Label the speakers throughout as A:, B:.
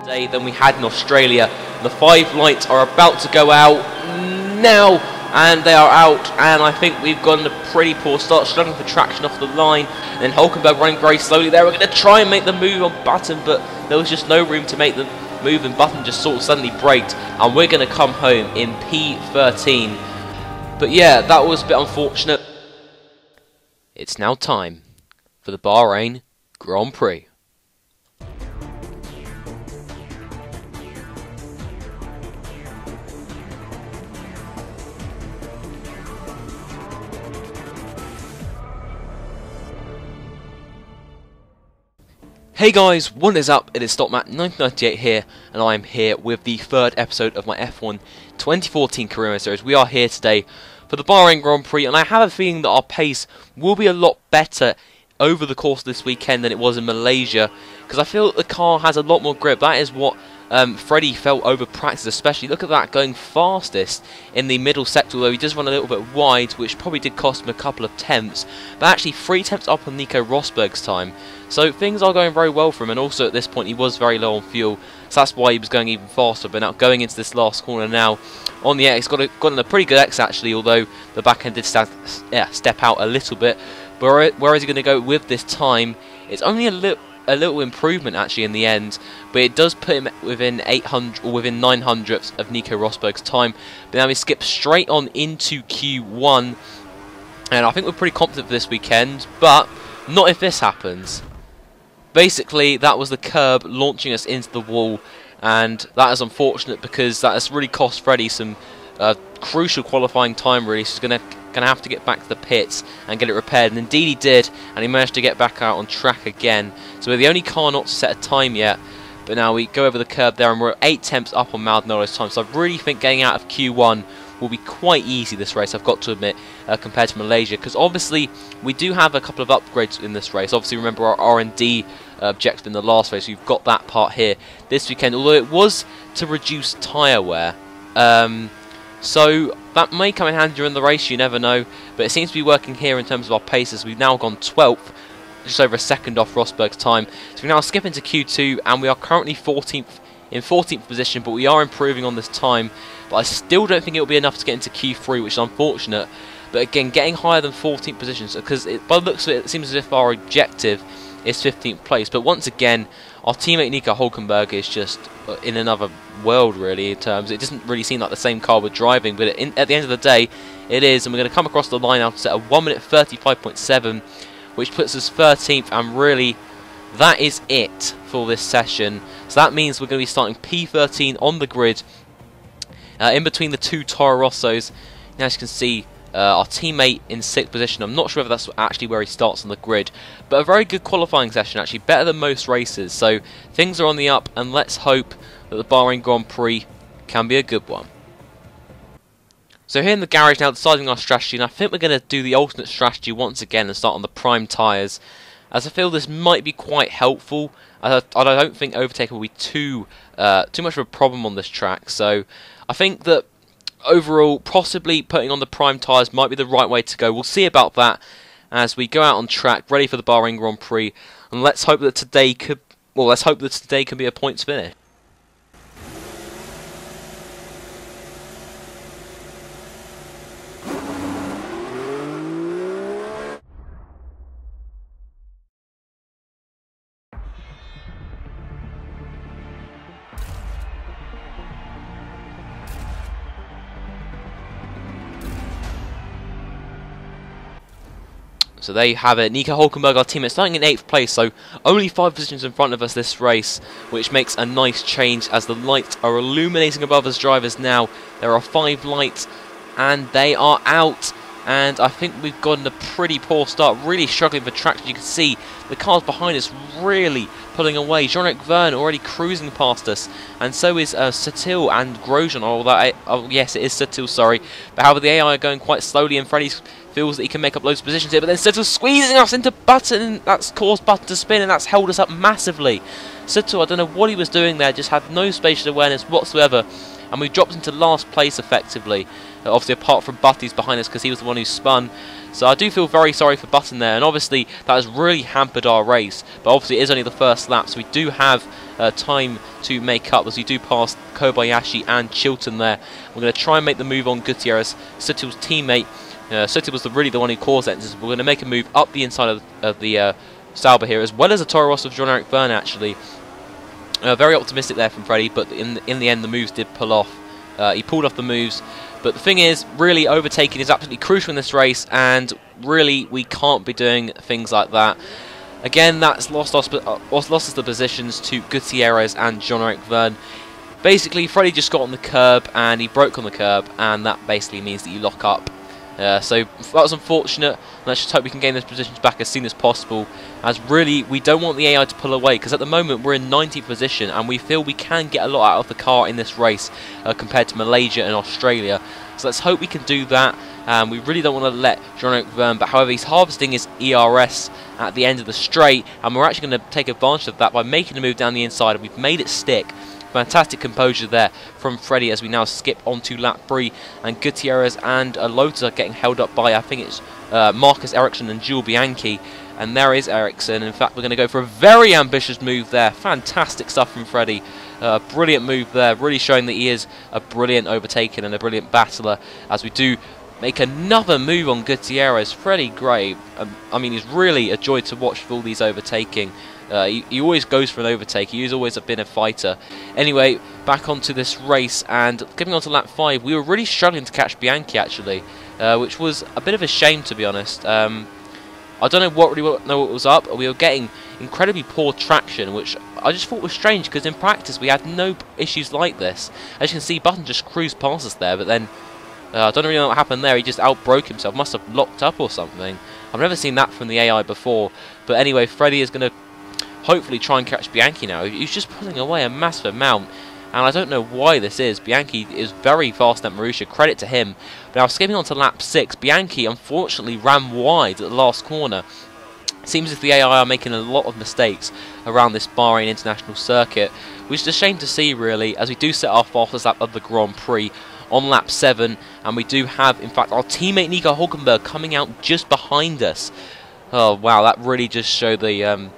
A: day than we had in Australia. The 5 lights are about to go out now, and they are out, and I think we've gotten a pretty poor start, struggling for traction off the line, and then Hulkenberg running very slowly there. We're going to try and make the move on Button, but there was just no room to make the move, and Button just sort of suddenly braked, and we're going to come home in P13. But yeah, that was a bit unfortunate. It's now time for the Bahrain Grand Prix. Hey guys, what is up? It is StopMat1998 here, and I am here with the 3rd episode of my F1 2014 career series. We are here today for the Bahrain Grand Prix, and I have a feeling that our pace will be a lot better over the course of this weekend than it was in Malaysia, because I feel that the car has a lot more grip. That is what Freddie felt over practice, especially. Look at that, going fastest in the middle sector, although he does run a little bit wide, which probably did cost him a couple of tenths, but actually 3 tenths up on Nico Rosberg's time. So things are going very well for him, and also at this point he was very low on fuel, so that's why he was going even faster. But now going into this last corner now on the X, got in a pretty good X actually, although the back end did step out a little bit. But where is he going to go with this time? It's only a little improvement actually in the end, but it does put him within 800 or within 900ths of Nico Rosberg's time. But now he skips straight on into Q1, and I think we're pretty confident for this weekend, but not if this happens. Basically, that was the curb launching us into the wall, and that is unfortunate because that has really cost Freddie some crucial qualifying time really. So he's going to have to get back to the pits and get it repaired, and indeed he did, and he managed to get back out on track again. So we're the only car not to set a time yet, but now we go over the curb there, and we're 8 tenths up on Maldonado's time. So I really think getting out of Q1 will be quite easy this race, I've got to admit, compared to Malaysia, because obviously we do have a couple of upgrades in this race. Obviously remember our R&D objective in the last race, we've got that part here this weekend, although it was to reduce tyre wear, so that may come in handy during the race, you never know, but it seems to be working here in terms of our paces. We've now gone 12th, just over a second off Rosberg's time, so we now skip into Q2, and we are currently 14th position, but we are improving on this time. But I still don't think it will be enough to get into Q3, which is unfortunate. But again, getting higher than 14th positions, because by the looks of it, it seems as if our objective is 15th place. But once again, our teammate Nico Hulkenberg is just in another world, really, in terms. It doesn't really seem like the same car we're driving, but at the end of the day, it is. And we're going to come across the line now to set a 1 minute 35.7, which puts us 13th, and really, that is it for this session. So that means we're going to be starting P13 on the grid, in between the 2 Toro Rossos. Now, as you can see, our teammate in 6th position. I'm not sure if that's actually where he starts on the grid, but a very good qualifying session, actually, better than most races. So things are on the up, and let's hope that the Bahrain Grand Prix can be a good one. So here in the garage now, deciding our strategy, and I think we're going to do the alternate strategy once again and start on the prime tyres, as I feel this might be quite helpful. I don't think overtaking will be too much of a problem on this track, so I think that overall, possibly putting on the prime tyres might be the right way to go. We'll see about that as we go out on track, ready for the Bahrain Grand Prix, and let's hope that today can be a points finish. So there you have it, Nico Hulkenberg, our teammate, starting in 8th place, so only 5 positions in front of us this race, which makes a nice change as the lights are illuminating above us drivers now. There are 5 lights, and they are out, and I think we've gotten a pretty poor start, really struggling for traction. You can see the cars behind us really pulling away. Jean-Eric Verne already cruising past us, and so is Satil and Grosjean, although, oh yes, it is Satil, sorry, but however the AI are going quite slowly, and Freddie feels that he can make up loads of positions here, but then Satil squeezing us into Button, and that's caused Button to spin, and that's held us up massively. Satil, I don't know what he was doing there, just had no spatial awareness whatsoever, and we dropped into last place effectively. Obviously, apart from Butty's behind us because he was the one who spun. So I do feel very sorry for Button there, and obviously that has really hampered our race. But obviously it is only the first lap, so we do have time to make up as we do pass Kobayashi and Chilton there. We're going to try and make the move on Gutierrez, Suttil's teammate. Suttil was really the one who caused that. We're going to make a move up the inside of the Sauber here, as well as a Toro Rosso of Jean-Eric Vergne actually. Very optimistic there from Freddie, but in the end the moves did pull off. He pulled off the moves, but the thing is, really overtaking is absolutely crucial in this race, and really we can't be doing things like that. Again, that's lost us the positions to Gutierrez and Jean-Eric Vergne. Basically, Freddie just got on the curb and he broke on the curb, and that basically means that you lock up. So that was unfortunate. Let's just hope we can gain those positions back as soon as possible, as really we don't want the AI to pull away, because at the moment we're in 90th position and we feel we can get a lot out of the car in this race compared to Malaysia and Australia. So let's hope we can do that. We really don't want to let Jean-Eric Vergne, but however he's harvesting his ERS at the end of the straight, and we're actually going to take advantage of that by making a move down the inside, and we've made it stick. Fantastic composure there from Freddie as we now skip onto lap 3, and Gutierrez and Lotus are getting held up by, I think it's Marcus Ericsson and Jules Bianchi, and there is Ericsson. In fact, we're going to go for a very ambitious move there. Fantastic stuff from Freddie. Brilliant move there, really showing that he is a brilliant overtaker and a brilliant battler, as we do make another move on Gutierrez. Freddie Gray, I mean, he's really a joy to watch with all these overtaking. He always goes for an overtake. He's always been a fighter. Anyway, back onto this race, and getting on to lap 5, we were really struggling to catch Bianchi actually, which was a bit of a shame, to be honest. I don't know what was up. We were getting incredibly poor traction, which I just thought was strange, because in practice we had no issues like this. As you can see, Button just cruised past us there, but then I don't really know what happened there. He just outbroke himself. Must have locked up or something. I've never seen that from the AI before. But anyway, Freddie is going to hopefully try and catch Bianchi now. He's just pulling away a massive amount, and I don't know why this is. Bianchi is very fast at Marussia, credit to him. But now skipping on to lap 6, Bianchi unfortunately ran wide at the last corner. Seems as if the AI are making a lot of mistakes around this Bahrain International Circuit, which is a shame to see really, as we do set our fastest lap of the Grand Prix on lap 7, and we do have, in fact, our teammate Nico Hulkenberg coming out just behind us. Oh wow, that really just showed the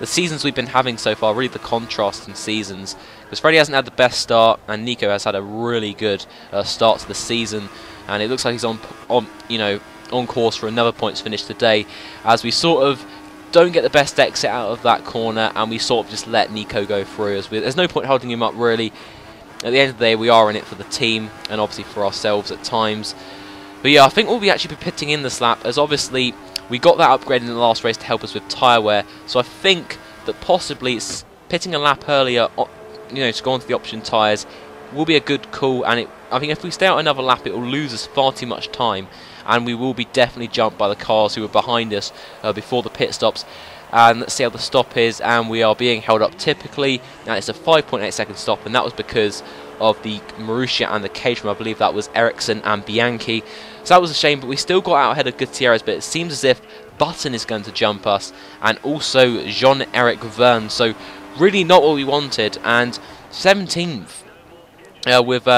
A: seasons we've been having so far, really the contrast in seasons. Because Freddie hasn't had the best start, and Nico has had a really good start to the season, and it looks like he's on course for another points finish today, as we sort of don't get the best exit out of that corner, and we sort of just let Nico go through. As there's no point holding him up really. At the end of the day, we are in it for the team, and obviously for ourselves at times. But yeah, I think we'll actually be pitting in this lap, as obviously we got that upgrade in the last race to help us with tyre wear, so I think that possibly it's pitting a lap earlier, to go onto the option tyres will be a good call, and I think if we stay out another lap it will lose us far too much time, and we will be definitely jumped by the cars who were behind us before the pit stops. And let's see how the stop is, and we are being held up typically. Now it's a 5.8 second stop, and that was because of the Marussia and the Caterham. I believe that was Ericsson and Bianchi. So that was a shame, but we still got out ahead of Gutierrez, but it seems as if Button is going to jump us, and also Jean-Eric Vergne. So really not what we wanted, and 17th with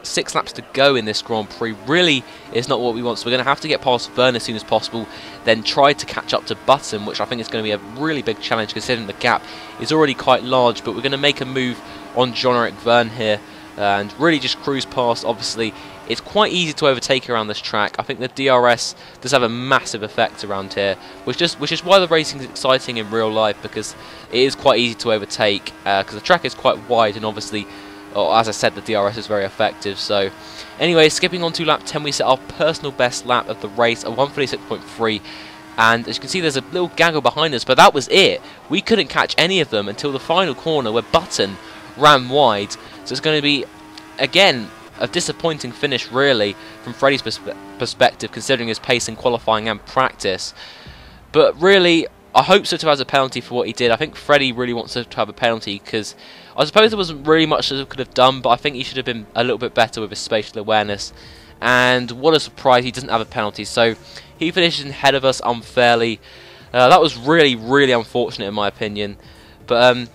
A: 6 laps to go in this Grand Prix really is not what we want. So we're going to have to get past Vergne as soon as possible, then try to catch up to Button, which I think is going to be a really big challenge considering the gap is already quite large. But we're going to make a move on Jean-Eric Vergne here and really just cruise past. Obviously it's quite easy to overtake around this track. I think the DRS does have a massive effect around here, which is why the racing is exciting in real life, because it is quite easy to overtake because the track is quite wide, and obviously, as I said, the DRS is very effective. So anyway, skipping on to lap 10, we set our personal best lap of the race, a 1:46.3, and as you can see there's a little gaggle behind us, but that was it. We couldn't catch any of them until the final corner where Button ran wide. So it's going to be, again, a disappointing finish really from Freddie's perspective, considering his pace in qualifying and practice. But really, I hope Suttil has a penalty for what he did. I think Freddie really wants to have a penalty, because I suppose there wasn't really much that he could have done, but I think he should have been a little bit better with his spatial awareness. And what a surprise, he doesn't have a penalty, so he finishes ahead of us unfairly. That was really, really unfortunate in my opinion. But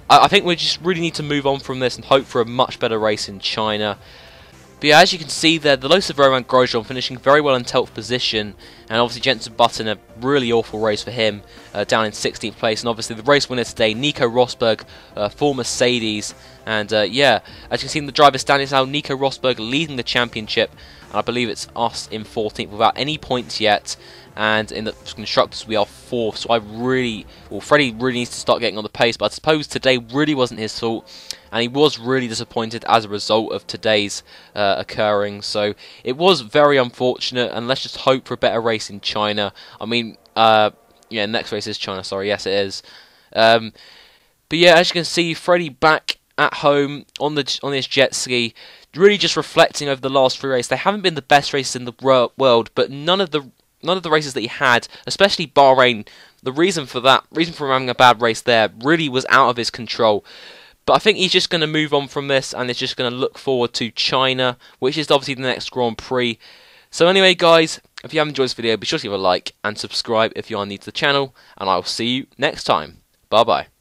A: I think we just really need to move on from this and hope for a much better race in China. But yeah, as you can see there, the Los Roman Grosjean finishing very well in 12th position, and obviously Jenson Button, a really awful race for him, down in 16th place, and obviously the race winner today, Nico Rosberg, for Mercedes, and yeah, as you can see in the driver's standings now, Nico Rosberg leading the championship, and I believe it's us in 14th without any points yet. And in the constructors we are 4th, so Freddie really needs to start getting on the pace, but I suppose today really wasn't his fault, and he was really disappointed as a result of today's occurring, so it was very unfortunate, and let's just hope for a better race in China. I mean, yeah, next race is China, sorry, yes it is. But yeah, as you can see, Freddie back at home on his jet ski, really just reflecting over the last 3 races. They haven't been the best races in the world, but none of the races that he had, especially Bahrain, the reason for him having a bad race there really was out of his control. But I think he's just going to move on from this, and is just going to look forward to China, which is obviously the next Grand Prix. So anyway, guys, if you have enjoyed this video, be sure to give a like and subscribe if you are new to the channel, and I will see you next time. Bye bye.